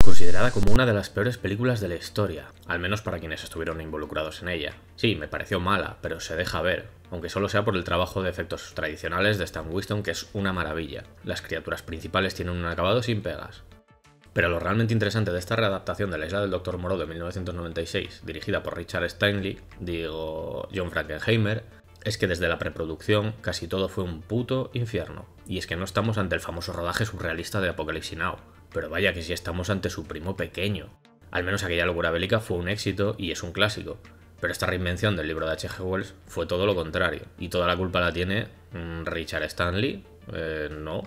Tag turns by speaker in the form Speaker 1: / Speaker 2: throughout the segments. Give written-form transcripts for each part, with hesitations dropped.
Speaker 1: Considerada como una de las peores películas de la historia, al menos para quienes estuvieron involucrados en ella. Sí, me pareció mala, pero se deja ver, aunque solo sea por el trabajo de efectos tradicionales de Stan Winston, que es una maravilla. Las criaturas principales tienen un acabado sin pegas. Pero lo realmente interesante de esta readaptación de La isla del Dr. Moreau de 1996, dirigida por Richard Stanley, John Frankenheimer, es que desde la preproducción casi todo fue un puto infierno. Y es que no estamos ante el famoso rodaje surrealista de Apocalypse Now, pero vaya que sí estamos ante su primo pequeño. Al menos aquella locura bélica fue un éxito y es un clásico, pero esta reinvención del libro de H.G. Wells fue todo lo contrario, y toda la culpa la tiene Richard Stanley. No,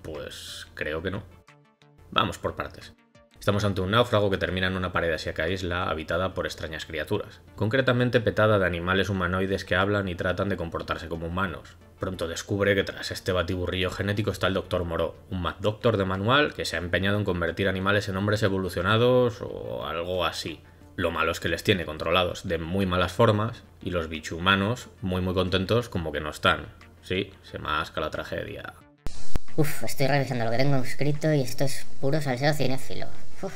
Speaker 1: pues creo que no. Vamos por partes. Estamos ante un náufrago que termina en una paradisíaca isla habitada por extrañas criaturas, concretamente petada de animales humanoides que hablan y tratan de comportarse como humanos. Pronto descubre que tras este batiburrillo genético está el Dr. Moreau, un Mad Doctor de manual que se ha empeñado en convertir animales en hombres evolucionados o algo así. Lo malo es que les tiene controlados de muy malas formas y los bichumanos muy contentos como que no están. Sí, se masca la tragedia.
Speaker 2: Uf, estoy revisando lo que tengo escrito y esto es puro salseo cinéfilo. Uf.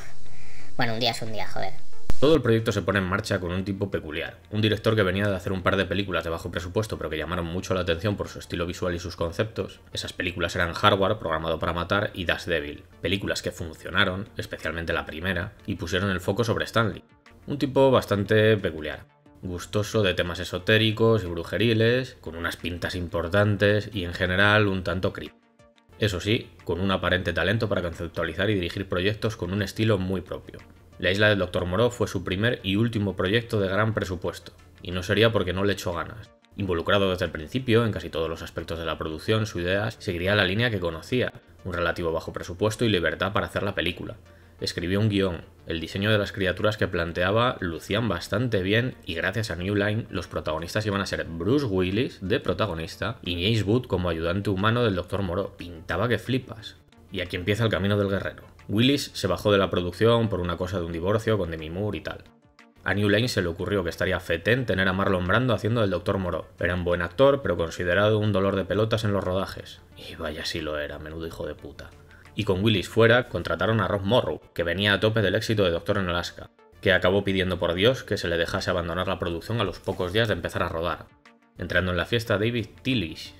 Speaker 2: Bueno, un día es un día, joder.
Speaker 1: Todo el proyecto se pone en marcha con un tipo peculiar, un director que venía de hacer un par de películas de bajo presupuesto pero que llamaron mucho la atención por su estilo visual y sus conceptos. Esas películas eran Hardware, Programado para Matar y Dash Devil, películas que funcionaron, especialmente la primera, y pusieron el foco sobre Stanley. Un tipo bastante peculiar, gustoso de temas esotéricos y brujeriles, con unas pintas importantes y en general un tanto creepy. Eso sí, con un aparente talento para conceptualizar y dirigir proyectos con un estilo muy propio. La isla del Dr. Moreau fue su primer y último proyecto de gran presupuesto, y no sería porque no le echó ganas. Involucrado desde el principio en casi todos los aspectos de la producción, su idea seguiría la línea que conocía, un relativo bajo presupuesto y libertad para hacer la película. Escribió un guión, el diseño de las criaturas que planteaba lucían bastante bien y gracias a New Line los protagonistas iban a ser Bruce Willis de protagonista y James Woods como ayudante humano del Dr. Moreau. Pintaba que flipas. Y aquí empieza el camino del guerrero. Willis se bajó de la producción por una cosa de un divorcio con Demi Moore y tal. A New Line se le ocurrió que estaría fetén tener a Marlon Brando haciendo del Dr. Moreau. Era un buen actor, pero considerado un dolor de pelotas en los rodajes. Y vaya si lo era, menudo hijo de puta. Y con Willis fuera, contrataron a Rob Morrow, que venía a tope del éxito de Doctor en Alaska, que acabó pidiendo por Dios que se le dejase abandonar la producción a los pocos días de empezar a rodar. Entrando en la fiesta David Tewlis,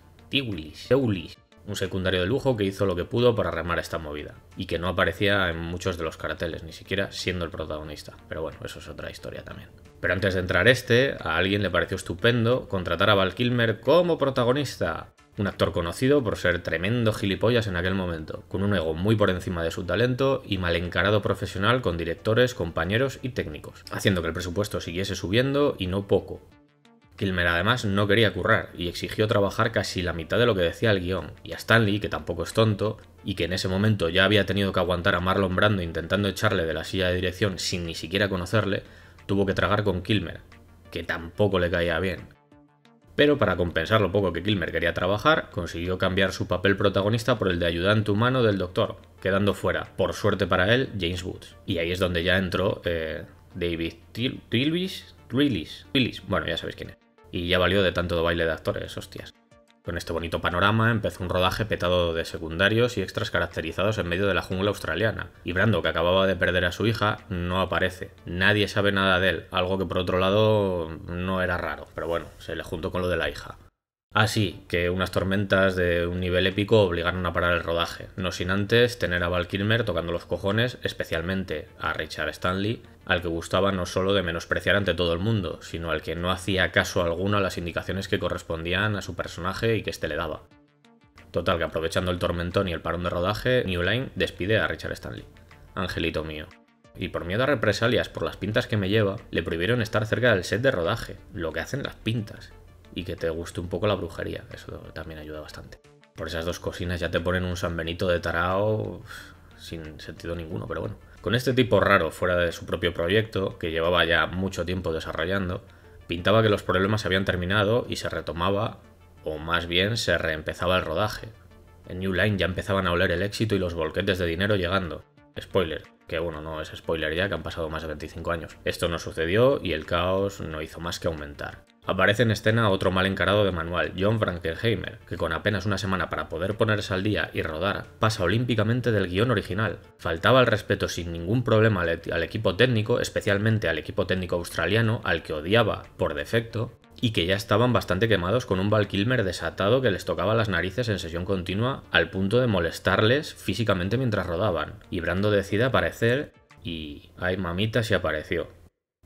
Speaker 1: un secundario de lujo que hizo lo que pudo para remar esta movida, y que no aparecía en muchos de los carteles, ni siquiera siendo el protagonista. Pero bueno, eso es otra historia también. Pero antes de entrar a alguien le pareció estupendo contratar a Val Kilmer como protagonista. Un actor conocido por ser tremendo gilipollas en aquel momento, con un ego muy por encima de su talento y mal encarado profesional con directores, compañeros y técnicos, haciendo que el presupuesto siguiese subiendo y no poco. Kilmer además no quería currar y exigió trabajar casi la mitad de lo que decía el guión, y a Stanley, que tampoco es tonto, y que en ese momento ya había tenido que aguantar a Marlon Brando intentando echarle de la silla de dirección sin ni siquiera conocerle, tuvo que tragar con Kilmer, que tampoco le caía bien. Pero para compensar lo poco que Kilmer quería trabajar, consiguió cambiar su papel protagonista por el de ayudante humano del Doctor, quedando fuera, por suerte para él, James Woods. Y ahí es donde ya entró David Tewlis, bueno, ya sabéis quién es. Y ya valió de tanto baile de actores, hostias. Con este bonito panorama empezó un rodaje petado de secundarios y extras caracterizados en medio de la jungla australiana. Y Brando, que acababa de perder a su hija, no aparece. Nadie sabe nada de él, algo que por otro lado no era raro, pero bueno, se le juntó con lo de la hija. Así que unas tormentas de un nivel épico obligaron a parar el rodaje, no sin antes tener a Val Kilmer tocando los cojones, especialmente a Richard Stanley, al que gustaba no solo de menospreciar ante todo el mundo, sino al que no hacía caso alguno a las indicaciones que correspondían a su personaje y que éste le daba. Total, que aprovechando el tormentón y el parón de rodaje, New Line despide a Richard Stanley. Angelito mío. Y por miedo a represalias por las pintas que me lleva, le prohibieron estar cerca del set de rodaje, lo que hacen las pintas. Y que te guste un poco la brujería, eso también ayuda bastante. Por esas dos cocinas ya te ponen un San Benito de tarao sin sentido ninguno, pero bueno. Con este tipo raro fuera de su propio proyecto, que llevaba ya mucho tiempo desarrollando, pintaba que los problemas se habían terminado y se retomaba, o más bien se reempezaba el rodaje. En New Line ya empezaban a oler el éxito y los bolquetes de dinero llegando. Spoiler, que bueno, no es spoiler ya, que han pasado más de 25 años. Esto no sucedió y el caos no hizo más que aumentar. Aparece en escena otro mal encarado de manual, John Frankenheimer, que con apenas una semana para poder ponerse al día y rodar, pasa olímpicamente del guión original. Faltaba el respeto sin ningún problema al equipo técnico, especialmente al equipo técnico australiano, al que odiaba por defecto, y que ya estaban bastante quemados con un Val Kilmer desatado que les tocaba las narices en sesión continua al punto de molestarles físicamente mientras rodaban. Y Brando decide aparecer y... ¡ay mamita, si apareció!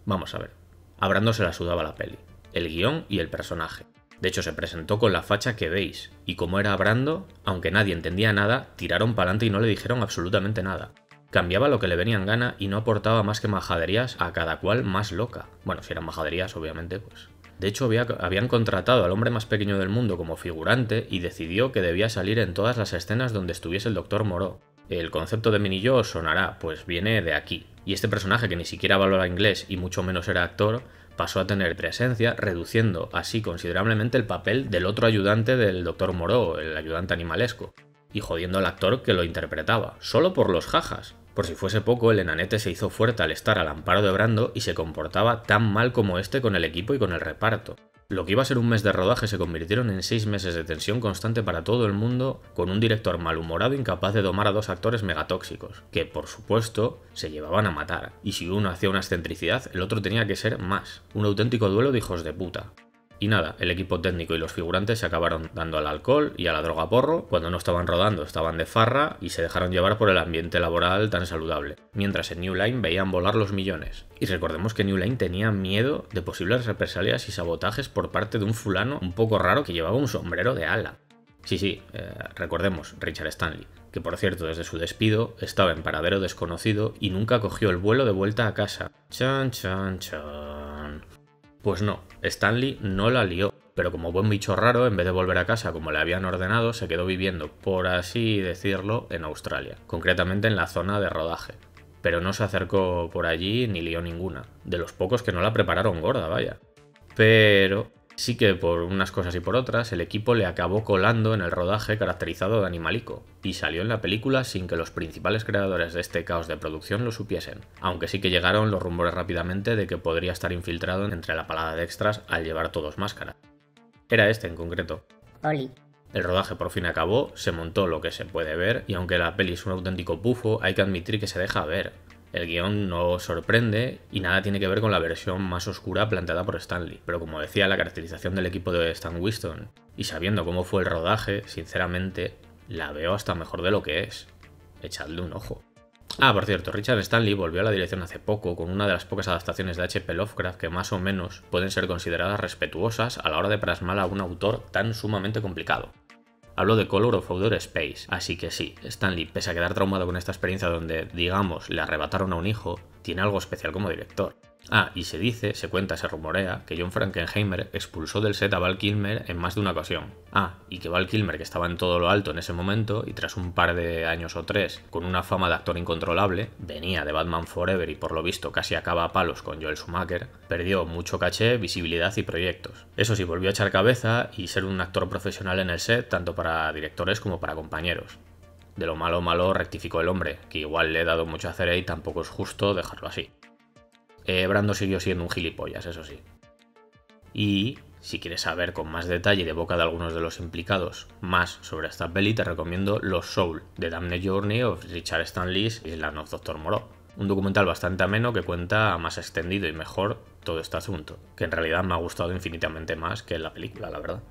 Speaker 1: Vamos a ver. A Brando se la sudaba la peli, el guión y el personaje. De hecho, se presentó con la facha que veis, y como era Brando, aunque nadie entendía nada, tiraron pa'lante y no le dijeron absolutamente nada. Cambiaba lo que le venía en gana y no aportaba más que majaderías a cada cual más loca. Bueno, si eran majaderías, obviamente, pues... De hecho, habían contratado al hombre más pequeño del mundo como figurante y decidió que debía salir en todas las escenas donde estuviese el Dr. Moreau. El concepto de mini-yo os sonará, pues viene de aquí. Y este personaje, que ni siquiera valora inglés y mucho menos era actor, pasó a tener presencia, reduciendo así considerablemente el papel del otro ayudante del Dr. Moreau, el ayudante animalesco, y jodiendo al actor que lo interpretaba, solo por los jajas. Por si fuese poco, el enanete se hizo fuerte al estar al amparo de Brando y se comportaba tan mal como este con el equipo y con el reparto. Lo que iba a ser un mes de rodaje se convirtieron en 6 meses de tensión constante para todo el mundo, con un director malhumorado incapaz de domar a 2 actores megatóxicos, que por supuesto se llevaban a matar, y si uno hacía una excentricidad, el otro tenía que ser más. Un auténtico duelo de hijos de puta. Y nada, el equipo técnico y los figurantes se acabaron dando al alcohol y a la droga porro. Cuando no estaban rodando estaban de farra y se dejaron llevar por el ambiente laboral tan saludable, mientras en New Line veían volar los millones. Y recordemos que New Line tenía miedo de posibles represalias y sabotajes por parte de un fulano un poco raro que llevaba un sombrero de ala. Sí, recordemos, Richard Stanley, que por cierto desde su despido estaba en paradero desconocido y nunca cogió el vuelo de vuelta a casa. Chan, chan, chan. Pues no, Stanley no la lió, pero como buen bicho raro, en vez de volver a casa como le habían ordenado, se quedó viviendo, por así decirlo, en Australia, concretamente en la zona de rodaje. Pero no se acercó por allí ni lió ninguna, de los pocos que no la prepararon gorda, vaya. Pero sí que por unas cosas y por otras, el equipo le acabó colando en el rodaje caracterizado de animalico, y salió en la película sin que los principales creadores de este caos de producción lo supiesen, aunque sí que llegaron los rumores rápidamente de que podría estar infiltrado entre la palada de extras al llevar todos máscara. Era este en concreto.
Speaker 2: Oli.
Speaker 1: El rodaje por fin acabó, se montó lo que se puede ver, y aunque la peli es un auténtico pufo, hay que admitir que se deja ver. El guión no sorprende y nada tiene que ver con la versión más oscura planteada por Stanley, pero como decía, la caracterización del equipo de Stan Winston y sabiendo cómo fue el rodaje, sinceramente, la veo hasta mejor de lo que es. Echadle un ojo. Ah, por cierto, Richard Stanley volvió a la dirección hace poco con una de las pocas adaptaciones de H.P. Lovecraft que más o menos pueden ser consideradas respetuosas a la hora de plasmar a un autor tan sumamente complicado. Hablo de Color of Outer Space, así que sí, Stanley, pese a quedar traumado con esta experiencia donde, digamos, le arrebataron a un hijo, tiene algo especial como director. Ah, y se cuenta, se rumorea, que John Frankenheimer expulsó del set a Val Kilmer en más de una ocasión. Ah, y que Val Kilmer, que estaba en todo lo alto en ese momento, y tras un par de años o 3, con una fama de actor incontrolable, venía de Batman Forever y por lo visto casi acaba a palos con Joel Schumacher, perdió mucho caché, visibilidad y proyectos. Eso sí, volvió a echar cabeza y ser un actor profesional en el set, tanto para directores como para compañeros. De lo malo rectificó el hombre, que igual le he dado mucho a hacer y tampoco es justo dejarlo así. Brando siguió siendo un gilipollas, eso sí. Y si quieres saber con más detalle y de boca de algunos de los implicados más sobre esta peli, te recomiendo Los Soul, The Damned Journey of Richard Stanley's Island of Dr. Moreau. Un documental bastante ameno que cuenta más extendido y mejor todo este asunto, que en realidad me ha gustado infinitamente más que la película, la verdad.